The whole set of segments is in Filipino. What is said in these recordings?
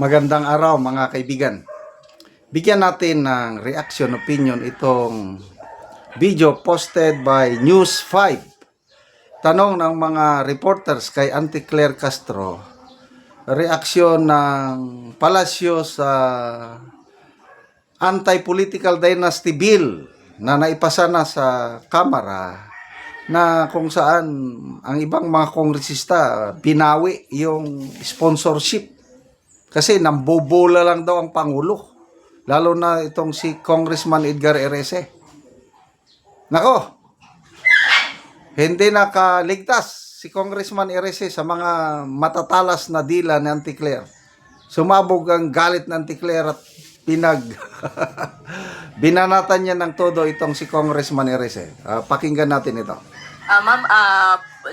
Magandang araw mga kaibigan. Bigyan natin ng reaction opinion itong video posted by News 5. Tanong ng mga reporters kay Auntie Claire Castro. Reaksyon ng palasyo sa anti-political dynasty bill na naipasa na sa Kamara, na kung saan ang ibang mga kongresista binawi yung sponsorship kasi nambobola lang daw ang Pangulo, lalo na itong si Congressman Edgar Erese. Nako, hindi nakaligtas si Congressman Erese sa mga matatalas na dila ni Auntie Claire. Sumabog ang galit ng Auntie Claire at binanatan niya ng todo itong si Congressman Erese. Pakinggan natin ito. Ma'am,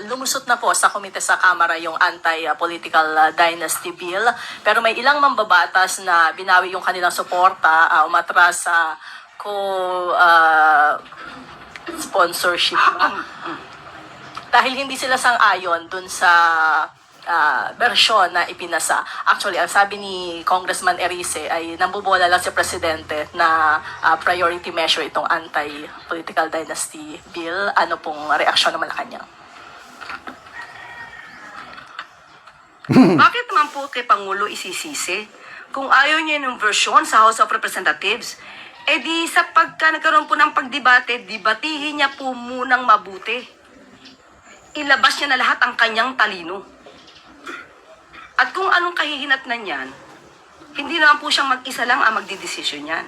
lumusot na po sa komite sa Kamara yung anti-political dynasty bill. Pero may ilang mambabatas na binawi yung kanilang suporta, umatras sa co-sponsorship. Dahil hindi sila sang-ayon dun sa bersyon na ipinasa. Actually, ang sabi ni Congressman Erice ay nambubola lang si Presidente na priority measure itong anti-political dynasty bill. Ano pong reaksyon ng Malacanang? Bakit naman po kay Pangulo isisisi? Kung ayaw niya ng version sa House of Representatives, di sa pagka nagkaroon po ng pagdebate, debatihin niya po munang mabuti. Ilabas niya na lahat ang kanyang talino. At kung anong kahihinatnan niyan, hindi naman po siyang mag-isa lang ang magdidesisyon niyan.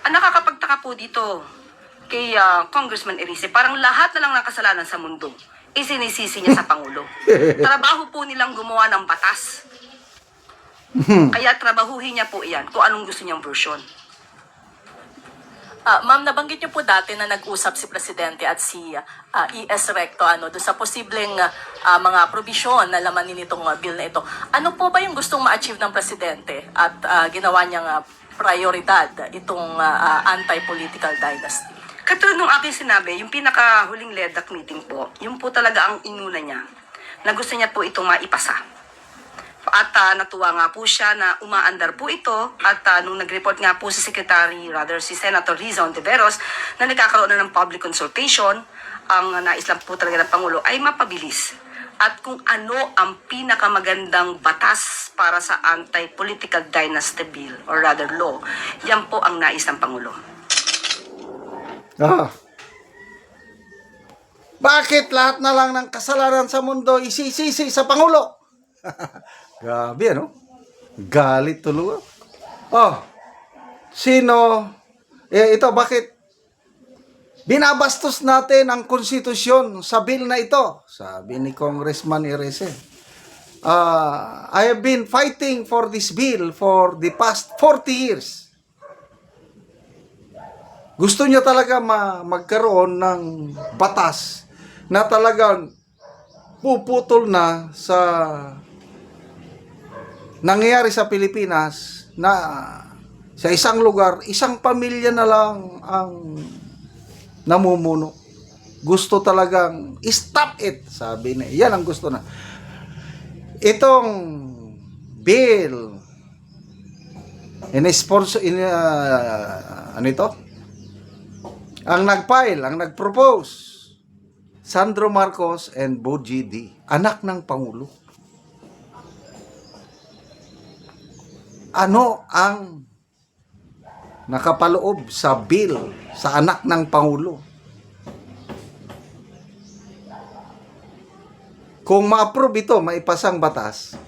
Ang nakakapagtaka po dito kay Congressman Erice, parang lahat na lang ng kasalanan sa mundo isinisisi niya sa Pangulo. Trabaho po nilang gumawa ng batas. Kaya trabahuhin niya po iyan kung anong gusto niyang version. Ma'am, nabanggit niyo po dati na nag-usap si Presidente at si E.S. Recto doon sa posibleng mga probisyon na laman nitong bill na ito. Ano po ba yung gustong ma-achieve ng Presidente at ginawa niyang prioridad itong anti-political dynasty? Katulad nung aking sinabi, yung pinakahuling LEDAC meeting po, yung po talaga ang inuna niya, na gusto niya po itong maipasa. At natuwa nga po siya na umaandar po ito at nung nag-report nga po si si Senator Riza Ontiveros na nagkakaroon na ng public consultation, ang nais lang po talaga ng Pangulo ay mapabilis. At kung ano ang pinakamagandang batas para sa anti-political dynasty bill or rather law, yan po ang nais ng Pangulo. Bakit lahat na lang ng kasalanan sa mundo isisisi sa Pangulo? Grabe, ano? Galit tuloy. Sino? Ito, bakit? Binabastos natin ang konstitusyon sa bill na ito, sabi ni Congressman Erese. I have been fighting for this bill for the past 40 years. Gusto niya talaga magkaroon ng batas na talagang puputol na sa nangyayari sa Pilipinas na sa isang lugar, isang pamilya na lang ang namumuno. Gusto talagang stop it, sabi niya. Yan ang gusto na. Itong bill in-sponsor ano ito? Ang nag-file, ang nag-propose, Sandro Marcos and Bogie D, anak ng Pangulo. Ano ang nakapaloob sa bill sa anak ng Pangulo? Kung ma-approve ito, maipasang batas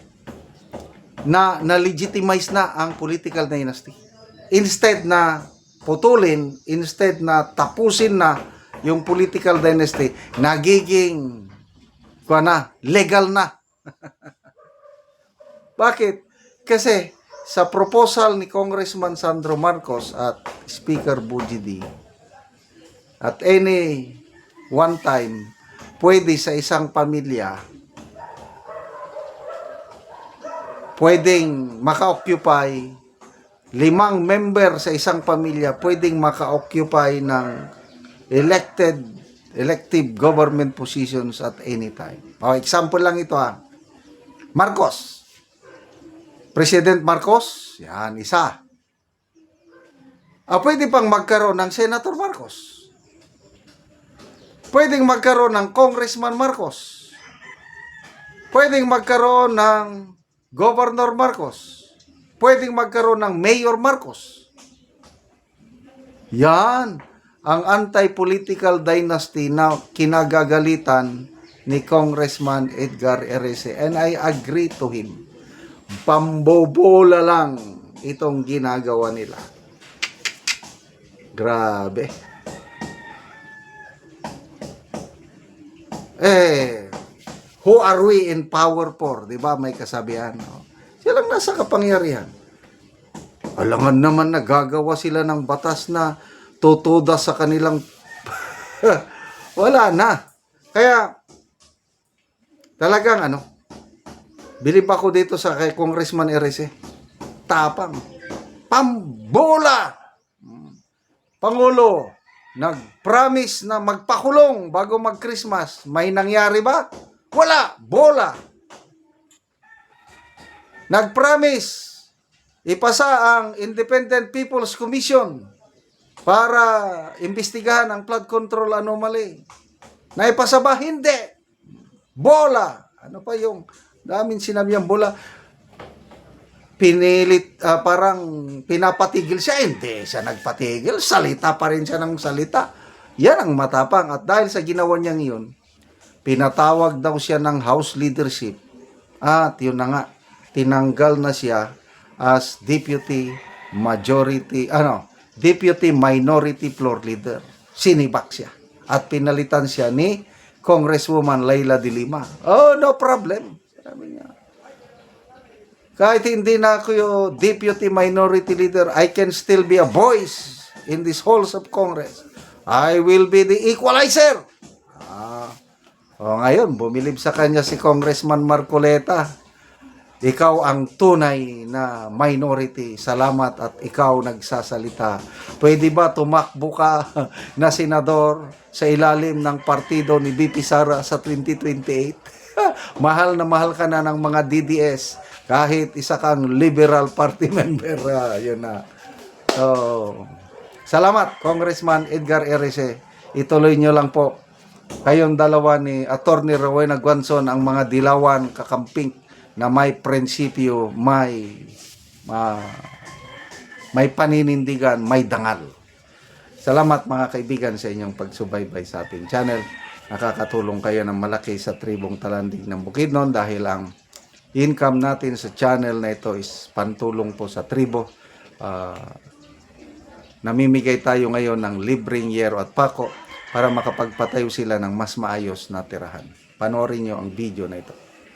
na na-legitimize na ang political dynasty. Instead na putulin, instead na tapusin na yung political dynasty, nagiging legal na. Bakit? Kasi sa proposal ni Congressman Sandro Marcos at Speaker Bogie D, at any one time, pwede sa isang pamilya, pwedeng maka-occupy 5 member sa isang pamilya, pwedeng maka-occupy ng elective government positions at any time. Example lang ito Marcos. President Marcos, yan, isa. Pwede pang magkaroon ng Senator Marcos. Pwedeng magkaroon ng Congressman Marcos. Pwedeng magkaroon ng Governor Marcos. Pwedeng magkaroon ng Mayor Marcos. Yan ang anti-political dynasty na kinagagalitan ni Congressman Edgar Erese. And I agree to him. Pambobola lang itong ginagawa nila. Grabe. Who are we in power for? Diba may kasabihan? No? Silang nasa kapangyarihan. Alangan naman nagagawa sila ng batas na tutuda sa kanilang wala na. Kaya talagang bilib ako dito sa kay Congressman Erese. Tapang. Pambola. Pangulo, nag-promise na magpakulong bago mag-Christmas. May nangyari ba? Wala. Bola. Nag-promise ipasa ang Independent People's Commission para imbestigahan ang flood control anomaly. Naipasa ba? Hindi. Bola. Ano pa yung daming sinabi ang bola? Pinilit, parang pinapatigil siya. Hindi siya nagpatigil. Salita pa rin siya ng salita. Yan ang matapang. At dahil sa ginawa niyang iyon, pinatawag daw siya ng House leadership. At yun na nga, tinanggal na siya as Deputy Minority Floor Leader. Sinibak siya. At pinalitan siya ni Congresswoman Leila de Lima. Oh, no problem. Sabi niya. Kahit hindi na ako yung Deputy Minority Leader, I can still be a voice in these halls of Congress. I will be the equalizer. Ngayon, bumilib sa kanya si Congressman Marcoleta. Ikaw ang tunay na minority. Salamat at ikaw nagsasalita. Pwede ba tumakbo ka na senador sa ilalim ng partido ni BP Sara sa 2028? Mahal na mahal ka na ng mga DDS kahit isa kang Liberal Party member. Yun na. So, salamat Congressman Edgar Erese. Ituloy nyo lang po. Kayong dalawa ni Attorney Rowena Guanzon ang mga dilawan kakamping na may prinsipyo, may paninindigan, may dangal. Salamat mga kaibigan sa inyong pagsubaybay sa ating channel. Nakakatulong kayo ng malaki sa tribong Talandig ng Bukidnon dahil ang income natin sa channel na ito is pantulong po sa tribo. Namimigay tayo ngayon ng libreng yero at pako para makapagpatayo sila ng mas maayos na tirahan. Panoorin nyo ang video na ito.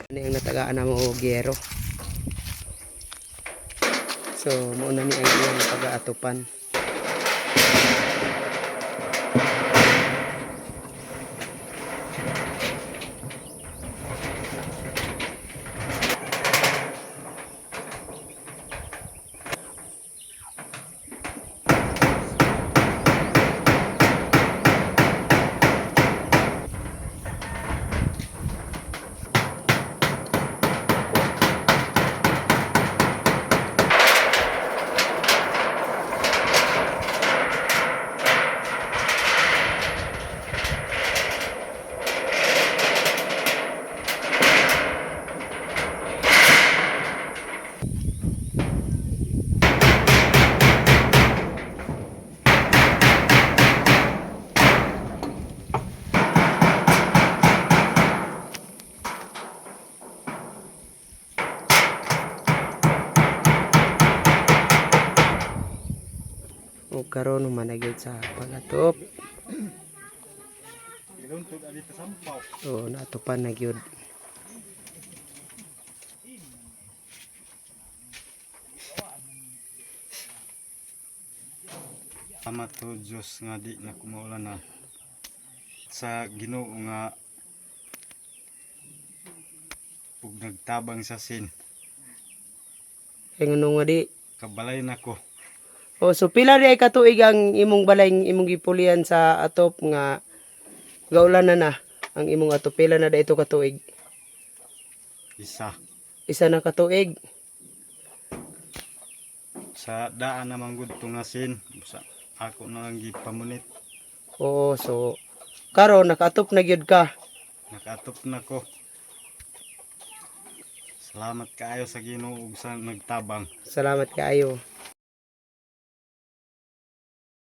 Ini ang natagaan na mo gero. So, mauna ni ang iyang pag-aatupan. O karon managyod sa pagatop. O natupan na gyud. Salamat to Diyos nga di na kumaulan na sa Ginoo nga ug nagtabang sa sin. Kay ngono nga di. Kabalay na ko. O so pila di ay katuig ang imong balay imong gipulian sa atop nga gaulan na ang imong atop pila na da ito katuig. Isa. Isa na katuig. sa daan naman gud nga sin sa ako na lang gipamunit. Oo, so karon nakatop na gyud ka. Nakatop na ko. Salamat kaayo sa Ginoo ug sa nagtabang. Salamat kaayo.